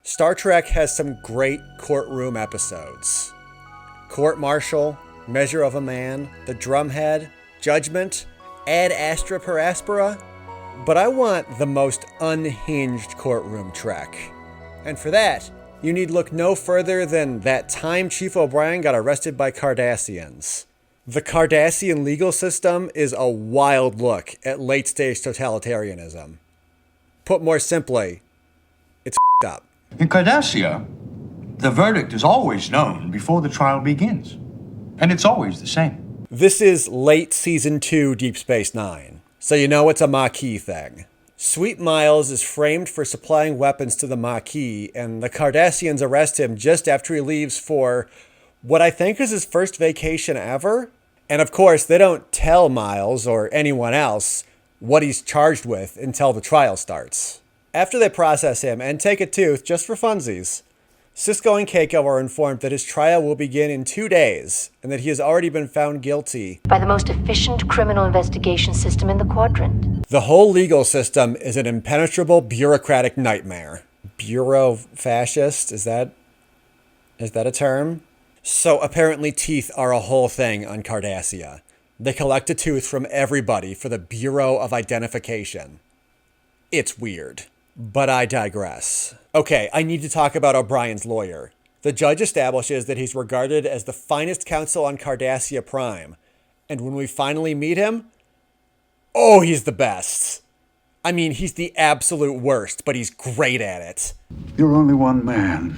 Star Trek has some great courtroom episodes. Court-Martial, Measure of a Man, The Drumhead, Judgment, Ad Astra per Aspera. But I want the most unhinged courtroom Trek. And for that, you need look no further than that time Chief O'Brien got arrested by Cardassians. The Cardassian legal system is a wild look at late-stage totalitarianism. Put more simply, it's f***ed up. In Cardassia, the verdict is always known before the trial begins. And it's always the same. This is late Season 2 Deep Space Nine, so you know it's a Maquis thing. Sweet Miles is framed for supplying weapons to the Maquis, and the Cardassians arrest him just after he leaves for what I think is his first vacation ever. And of course, they don't tell Miles or anyone else what he's charged with until the trial starts. After they process him and take a tooth just for funsies, Sisko and Keiko are informed that his trial will begin in 2 days and that he has already been found guilty by the most efficient criminal investigation system in the quadrant. The whole legal system is an impenetrable bureaucratic nightmare. Bureau-fascist? Is that a term? So apparently teeth are a whole thing on Cardassia. They collect a tooth from everybody for the Bureau of Identification. It's weird. But I digress. Okay, I need to talk about O'Brien's lawyer. The judge establishes that he's regarded as the finest counsel on Cardassia Prime. And when we finally meet him, oh, he's the best. I mean, he's the absolute worst, but he's great at it. You're only one man,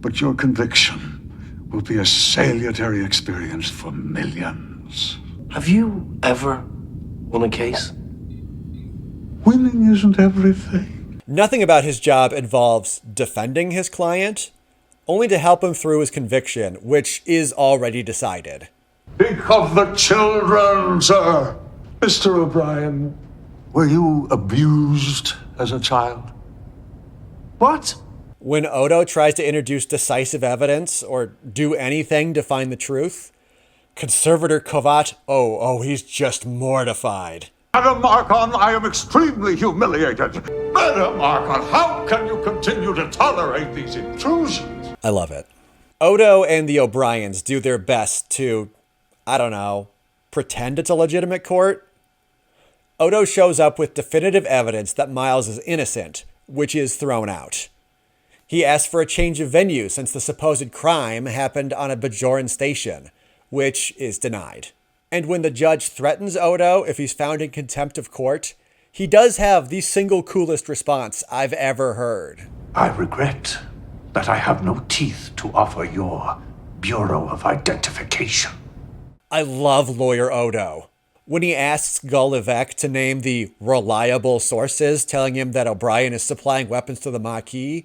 but your conviction will be a salutary experience for millions. Have you ever won a case? Winning isn't everything. Nothing about his job involves defending his client, only to help him through his conviction, which is already decided. Think of the children, sir. Mr. O'Brien, were you abused as a child? What? When Odo tries to introduce decisive evidence or do anything to find the truth, Conservator Kovat, he's just mortified. Madam Archon, I am extremely humiliated. Madam Archon, how can you continue to tolerate these intrusions? I love it. Odo and the O'Briens do their best to, pretend it's a legitimate court. Odo shows up with definitive evidence that Miles is innocent, which is thrown out. He asks for a change of venue since the supposed crime happened on a Bajoran station, which is denied. And when the judge threatens Odo if he's found in contempt of court, he does have the single coolest response I've ever heard. I regret that I have no teeth to offer your Bureau of Identification. I love Lawyer Odo. When he asks Gul Evek to name the reliable sources telling him that O'Brien is supplying weapons to the Maquis,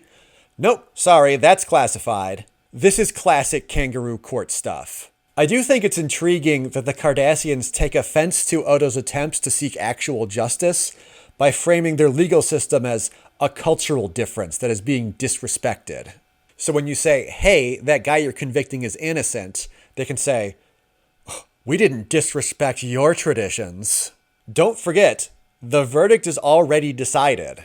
nope, sorry, that's classified. This is classic kangaroo court stuff. I do think it's intriguing that the Cardassians take offense to Odo's attempts to seek actual justice by framing their legal system as a cultural difference that is being disrespected. So when you say, hey, that guy you're convicting is innocent, they can say, we didn't disrespect your traditions. Don't forget, the verdict is already decided.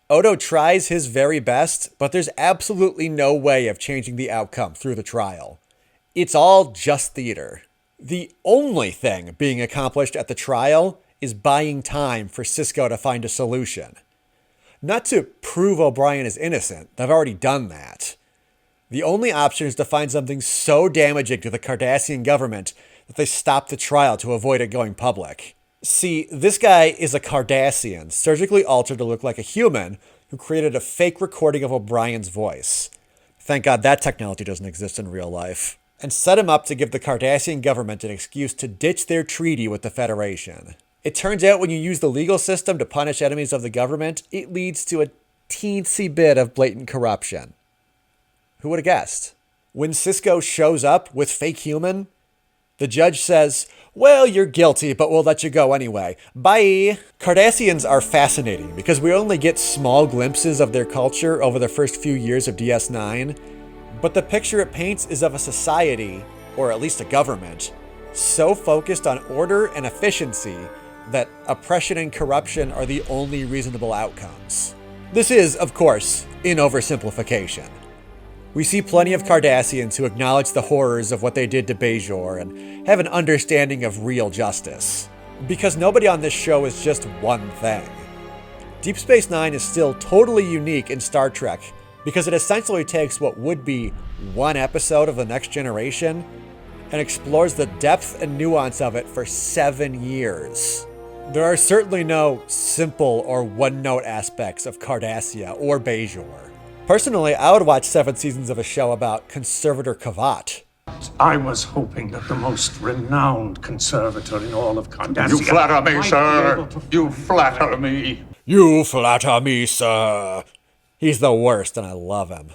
Odo tries his very best, but there's absolutely no way of changing the outcome through the trial. It's all just theater. The only thing being accomplished at the trial is buying time for Sisko to find a solution. Not to prove O'Brien is innocent, they've already done that. The only option is to find something so damaging to the Cardassian government that they stop the trial to avoid it going public. See, this guy is a Cardassian, surgically altered to look like a human, who created a fake recording of O'Brien's voice. Thank God that technology doesn't exist in real life. And set him up to give the Cardassian government an excuse to ditch their treaty with the Federation. It turns out when you use the legal system to punish enemies of the government, it leads to a teensy bit of blatant corruption. Who would have guessed? When Sisko shows up with fake human, the judge says, well, you're guilty, but we'll let you go anyway. Bye. Cardassians are fascinating because we only get small glimpses of their culture over the first few years of DS9. But the picture it paints is of a society, or at least a government, so focused on order and efficiency that oppression and corruption are the only reasonable outcomes. This is, of course, in oversimplification. We see plenty of Cardassians who acknowledge the horrors of what they did to Bajor and have an understanding of real justice. Because nobody on this show is just one thing. Deep Space Nine is still totally unique in Star Trek because it essentially takes what would be one episode of The Next Generation and explores the depth and nuance of it for 7 years. There are certainly no simple or one-note aspects of Cardassia or Bajor. Personally, I would watch 7 seasons of a show about Conservator Kavat. I was hoping that the most renowned conservator in all of Cardassia... You flatter me, might be sir. able to- You flatter me. You flatter me, sir. He's the worst, and I love him.